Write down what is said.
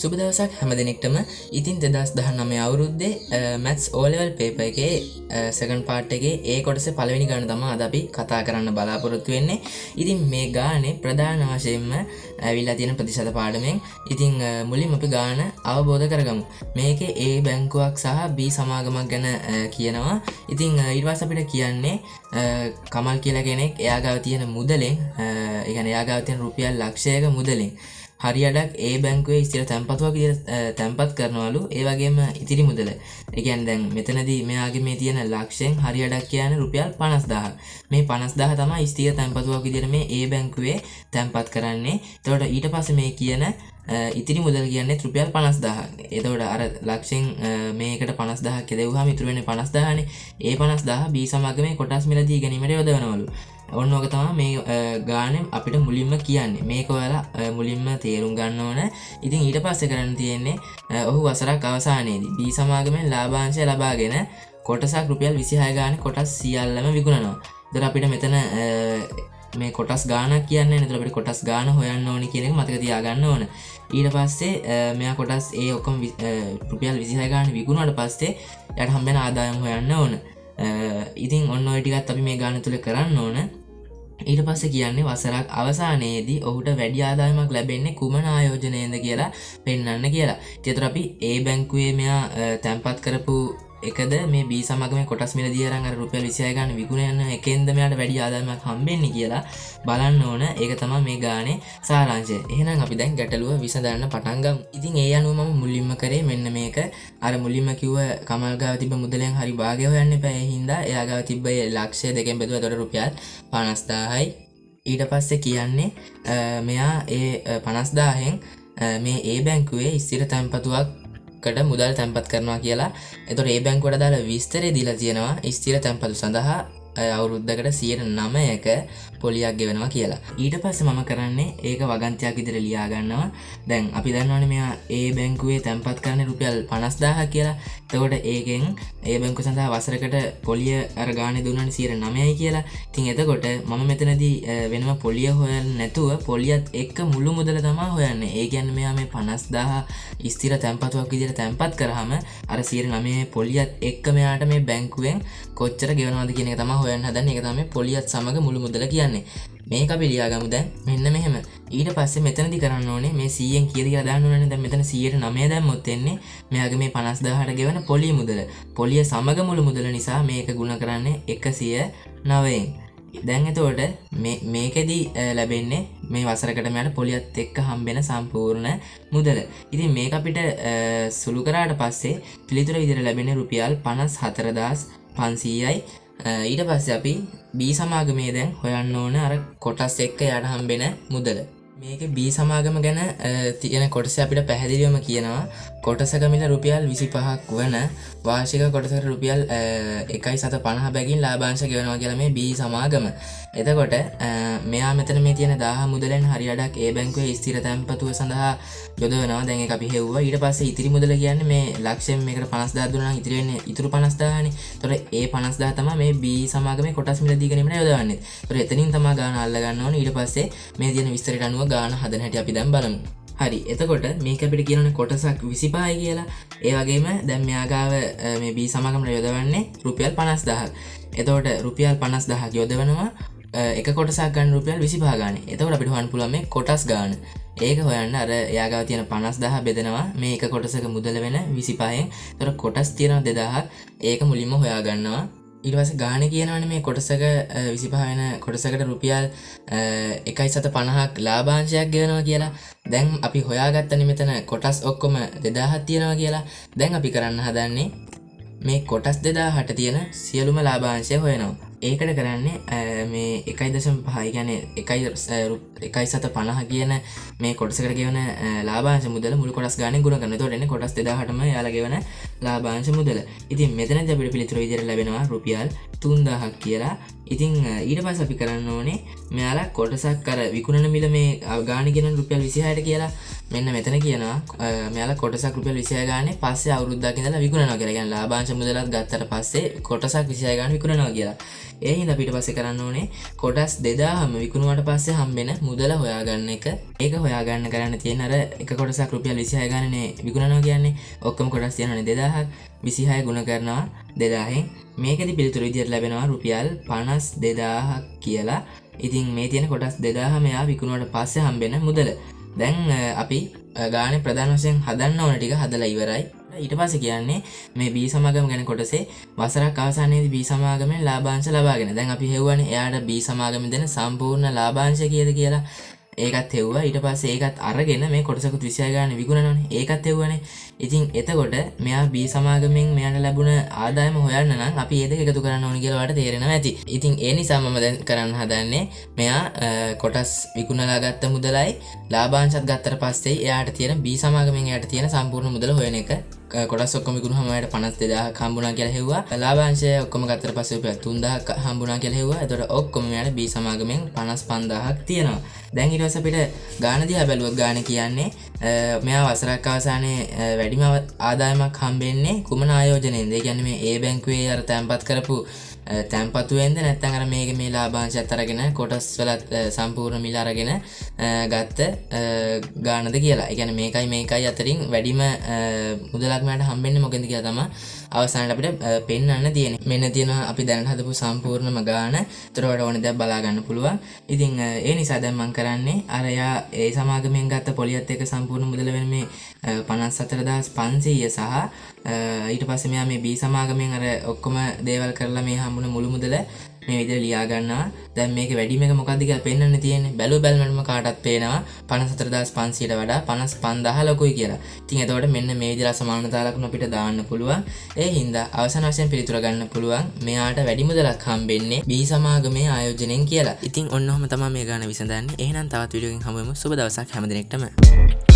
සුබ දවසක් හැම දිනෙකටම. ඉතින් 2019 අවුරුද්දේ මැත්ස් O level paper එකේ second part එකේ ඒ කොටසේ පළවෙනි ගාන තමයි අද අපි කතා කරන්න බලාපොරොත්තු වෙන්නේ. ඉතින් මේ ගානේ ප්‍රධාන වශයෙන්ම ඇවිල්ලා තියෙන ප්‍රතිශත පාඩමෙන් ඉතින් මුලින්ම අපි ගාන අවබෝධ කරගමු. මේකේ A බැංකුවක් සහ B සමාගමක් ගැන කියනවා. ඉතින් ඊට පස්සේ අපිට කියන්නේ කමල් කියලා කෙනෙක් එයා ගාව තියෙන මුදලෙන් ඒ කියන්නේ එයා ගාව තියෙන රුපියල් ලක්ෂයක මුදලෙන් හරියටක් ඒ බැංකුවේ ස්ථිර තැන්පතුවක් විදිහට තැන්පත් කරනවලු. ඒ වගේම ඉතිරි මුදල. ඒ කියන්නේ දැන් මෙතනදී මෙයාගේ මේ තියෙන ලක්ෂයෙන් හරියටක් කියන්නේ රුපියල් 50000. මේ 50000 තමයි ස්ථිර තැන්පතුවක් විදිහට මේ ඒ බැංකුවේ තැන්පත් කරන්නේ. එතකොට ඊට පස්සේ මේ කියන ඉතිරි මුදල කියන්නේ රුපියල් 50000. එතකොට අර ලක්ෂයෙන් මේකට 50000ක් යදෙව්වහම ඉතුරු වෙන්නේ 50000නේ. ඒ 50000 B සමාගමේ කොටස් මිලදී ගැනීමට යොදවනවලු. ඔන්න ඔක තමයි මේ ගානේ අපිට මුලින්ම කියන්නේ. මේක ඔයාලා මුලින්ම තේරුම් ගන්න ඕන. ඉතින් ඊට පස්සේ කරන්න තියෙන්නේ ඔහු වසරක් අවසානයේදී B සමාගමෙන් ලාභාංශය ලබාගෙන කොටසක් රුපියල් 26 ගානේ කොටස් සියල්ලම විකුණනවා. ඒතර අපිට මෙතන මේ කොටස් ගානක් කියන්නේ නේද? අපිට කොටස් ගාන හොයන්න ඕනි කියන එක මතක තියාගන්න ඕන. ඊට පස්සේ මෙයා කොටස් ඒ ඔක්කොම රුපියල් 26 ගානේ විකුණුවාට පස්සේ යාට හම්බෙන ආදායම හොයන්න ඕන. ඉතින් ඔන්න ඔය ටිකත් අපි මේ ගාන තුල කරන්න ඕන. ඊට පස්සේ කියන්නේ වසරක් අවසානයේදී ඔහුට වැඩි ආදායමක් ලැබෙන්නේ කුමන ආයෝජනයෙන්ද කියලා පෙන්වන්න කියලා. ඒතර අපි A බැංකුවේ මෙයා තැන්පත් කරපු එකද මේ B සමාගමේ කොටස් මිලදී අරන් අර රුපියල් 26 ගන්න විකුණන එකෙන්ද මෙයාට වැඩි ආදායමක් හම්බෙන්නේ කියලා බලන්න ඕන. ඒක තමයි මේ ගානේ සාරාංශය. එහෙනම් අපි දැන් ගැටලුව විසඳන්න පටන් ගමු. ඉතින් ඒ අනුව මම මුලින්ම කරේ මෙන්න මේක. අර මුලින්ම කිව්ව කමල් ගාව තිබ්බ මුදලෙන් හරි භාගය හොයන්න එපා. ඒ හින්දා එයා ගාව තිබ්බ ලක්ෂය දෙකෙන් බෙදුවා. ඒතකොට රුපියල් 50000යි. ඊට පස්සේ කියන්නේ මෙයා ඒ 50000න් මේ A බැංකුවේ ස්ථිර තැන්පතුවක් කට මුදල් තැන්පත් කරනවා කියලා. එතකොට ඒ බැංකුවට දාලා විස්තරය දීලා තියෙනවා ස්ථිර තැන්පතු සඳහා අවුරුද්දකට 9%ක පොලියක් ගෙවනවා කියලා. ඊට පස්සේ මම කරන්නේ ඒක වගන්තියක් විදිහට ලියා ගන්නවා. දැන් අපි දන්නවනේ මෙයා ඒ බැංකුවේ තැන්පත් කරන්නේ රුපියල් 50000 කියලා. එතකොට ඒකෙන් ඒ බැංකුව සඳහා වසරකට පොලිය අර ගානේ දුන්නානේ 9%යි කියලා. ඉතින් එතකොට මම මෙතනදී වෙනම පොලිය හොයන්නේ නැතුව පොලියත් එක්ක මුළු මුදල තමයි හොයන්නේ. ඒ කියන්නේ මෙයා මේ 50000 ස්ථිර තැන්පතුවක් විදිහට තැන්පත් කරාම අර 9% පොලියත් එක්ක මෙයාට මේ බැංකුවෙන් කොච්චර ගෙවනවද කියන එක තමයි හොයන්න හදන්නේ. ඒක තමයි පොලියත් සමග මුළු මුදල කියන්නේ. මේක අපි ලියාගමු දැන් මෙන්න මෙහෙම. ඊට පස්සේ මෙතනදී කරන්න ඕනේ මේ 100න් කීයද කියලා දාන්න ඕනේ. දැන් මෙතන 109 දැම්මොත් එන්නේ මෙයාගේ මේ 50000ට ගෙවන පොලිය මුදල. පොලිය සමග මුළු මුදල නිසා මේක ගුණ කරන්නේ 109න්. දැන් එතකොට මේකෙදි ලැබෙන්නේ මේ වසරකට මෙයාට පොලියත් එක්ක හම්බෙන සම්පූර්ණ මුදල. ඉතින් මේක අපිට සුළු කරාට පස්සේ පිළිතුර විදිහට ලැබෙන්නේ රුපියල් 54500යි. ඊට පස්සේ අපි B සමාගමේ දැන් හොයන්න ඕන අර කොටස් එක්ක යාට හම්බෙන මුදල. මේකේ B සමාගම ගැන තියෙන කොටස අපිට පැහැදිලිවම කියනවා කොටසක මිල රුපියල් 25ක් වන වාර්ෂික කොටසකට රුපියල් 1.750 බැගින් ලාභාංශ ගෙවනවා කියලා මේ B සමාගම. එතකොට මෙයා මෙතන මේ තියෙන 1000 මුදලෙන් හරියටක් ඒ බැංකුවේ ස්ථිර තැන්පතුව සඳහා යොදවනවා. දැන් ඒක අපි හෙව්වා. ඊට පස්සේ ඉතිරි මුදල කියන්නේ මේ ලක්ෂයෙන් මේකට 50000 දුන්නා නම් ඉතිරි වෙන්නේ ඉතුරු 50000නේ. එතකොට ඒ 50000 තමයි මේ B සමාගමේ කොටස් මිලදී ගැනීමට යොදවන්නේ. එතකොට එතනින් තමයි ගාන අල්ල ගන්න ඕනේ. ඊට පස්සේ මේ තියෙන විස්තරයට අනුව ගාන හදන හැටි අපි දැන් බලමු. හරි. එතකොට මේක අපිට කියනනේ කොටසක් 25යි කියලා. ඒ වගේම දැන් මෙයා ගාව මේ B සමාගමට යොදවන්නේ රුපියල් 50000ක්. එතකොට රුපියල් 50000ක් යොදවනවා එක කොටසක් ගන්න රුපියල් 25 ගානේ. එතකොට අපිට හොයන්න පුළුවන් මේ කොටස් ගාන. ඒක හොයන්න අර එයා ගාව තියෙන 50000 බෙදනවා මේ එක කොටසක මුදල වෙන 25න්. එතකොට කොටස් තියෙනවා 2000ක්. ඒක මුලින්ම හොයා ගන්නවා. ඊට පස්සේ ගානේ කියනවනේ මේ කොටසක 25 වෙන කොටසකට රුපියල් 1.750ක් ලාභාංශයක් ගෙවනවා කියලා. දැන් අපි හොයාගත්තනේ මෙතන කොටස් ඔක්කොම 2000ක් තියෙනවා කියලා. දැන් අපි කරන්න හදන්නේ මේ කොටස් 2000ට තියෙන සියලුම ලාභාංශය හොයනවා. ඒකට කරන්නේ මේ 1.5 කියන්නේ 1.750 කියන මේ කොටසකට ගෙවන ලාභාංශ මුදල මුළු කොටස් ගානේ ගුණ කරනවා. එතකොට එන්නේ කොටස් 2000ටම යාලා ගෙවන ලාභාංශ මුදල. ඉතින් මෙතනදී අපිට පිළිතුර විදිහට ලැබෙනවා රුපියල් 3000ක් කියලා. ඉතින් ඊට පස්සේ අපි කරන්න ඕනේ මෙයාලා කොටසක් අර විකුණන මිල මේ ගාණ කියන රුපියල් 26ට කියලා මෙන්න මෙතන කියනවා මෙයාලා කොටසක් රුපියල් 26 ගානේ පස්සේ අවුරුද්දක් ඉඳලා විකුණනවා කියලා. කියන්නේ ලාභාංශ මුදලත් ගත්තට පස්සේ කොටසක් 26 ගානේ විකුණනවා කියලා. ඒ හින්දා ඊට පස්සේ කරන්න ඕනේ කොටස් 2000ම විකුණුවාට පස්සේ හම්බෙන මුදල හොයාගන්න එක. ඒක හොයාගන්න කරන්න තියෙන අර එක කොටසක් රුපියල් 26 ගානේ විකුණනවා කියන්නේ ඔක්කොම කොටස් තියෙනවානේ 2000ක් 26 ගුණ කරනවා 2000න් මේකෙදි පිළිතුරු විදියට ලැබෙනවා රුපියල් 52000ක් කියලා. ඉතින් මේ තියෙන කොටස් 2000 මෙයා විකුණුවාට පස්සේ හම්බෙන මුදල. දැන් අපි ගානේ ප්‍රධාන වශයෙන් හදන්න ඕන ටික හදලා ඉවරයි. ඊට පස්සේ කියන්නේ මේ B සමාගම ගැන කොටසේ වසරක් අවසානයේදී B සමාගමෙන් ලාභාංශ ලබාගෙන. දැන් අපි හෙව්වනේ එයාට B සමාගමෙන් දෙන සම්පූර්ණ ලාභාංශය කීයද කියලා. ඒකත් හෙව්වා. ඊට පස්සේ ඒකත් අරගෙන මේ කොටසකුත් 26 ගානේ විකුණනවනේ. ඒකත් හෙව්වනේ. ඉතින් එතකොට මෙයා B සමාගමෙන් මෙයාට ලැබුණ ආදායම හොයන්න නම් අපි ඒ දෙක එකතු කරන්න ඕනේ කියලා ඔයාලට තේරෙනවා ඇති. ඉතින් ඒ නිසා මම දැන් කරන්න හදන්නේ මෙයා කොටස් විකුණලා ගත්ත මුදලයි ලාභාංශත් ගත්තට පස්සේ එයාට තියෙන B සමාගමෙන් එයාට තියෙන සම්පූර්ණ මුදල හොයන එක. කොටස් ඔක්කොම විකුණුවාම එයාට 52000ක් හම්බුණා කියලා හෙව්වා. ලාභාංශය ඔක්කොම ගත්තට පස්සේ රුපියල් 3000ක් හම්බුණා කියලා හෙව්වා. එතකොට ඔක්කොම මෙයාට B සමාගමෙන් 55000ක් තියෙනවා. දැන් ඊට පස්සේ අපිට ගාණ දිහා බැලුවොත් ගාණ කියන්නේ මෙයා වසරක් අවසානයේ වැඩිම ආදායමක් හම්බෙන්නේ කුමන ආයෝජනයෙන්ද? ඒ කියන්නේ මේ A බැංකුවේ අර තැන්පත් කරපු තැන්පතුවෙන්ද නැත්නම් අර මේ ලාභාංශයත් අරගෙන කොටස් වලත් සම්පූර්ණ මිල අරගෙන ගත්ත ගානද කියලා. ඒ කියන්නේ මේකයි අතරින් වැඩිම මුදලක් මට හම්බෙන්නේ මොකෙන්ද කියලා තමයි අවසානයේ අපිට පෙන්වන්න තියෙන්නේ. මෙන්න තියෙනවා අපි දැනට හදපු සම්පූර්ණම ගාන. ඒතර වල ඕනේ දැන් බලා ගන්න පුළුවන්. ඉතින් ඒ නිසා දැන් මම කරන්නේ අර යා ඒ සමාගමෙන් ගත්ත පොලියත් එක්ක සම්පූර්ණ මුදල වෙන මේ 54500 සහ ඊට පස්සේ මෙයා මේ B සමාගමෙන් අර ඔක්කොම දේවල් කරලා මේ හම්බුන මුළු මුදල මේ විදිහට ලියා ගන්නවා. දැන් මේකේ වැඩිම එක මොකක්ද කියලා පෙන්වන්න තියෙන්නේ. බැලුවම කාටත් පේනවා 54500ට වඩා 55000 ලොකුයි කියලා. ඉතින් එතකොට මෙන්න මේ විදිහට සමානතා ලකුණු අපිට දාන්න පුළුවන්. ඒ හින්දා අවසාන වශයෙන් පිළිතුර ගන්න පුළුවන් මෙයාට වැඩි මුදලක් හම්බෙන්නේ B සමාගමේ ආයෝජනයෙන් කියලා. ඉතින් ඔන්න ඔහම තමයි මේ ගාන විසඳන්නේ. එහෙනම් තවත් වීඩියෝ එකකින් හමු වෙමු. සුබ දවසක් හැම දිනෙකටම.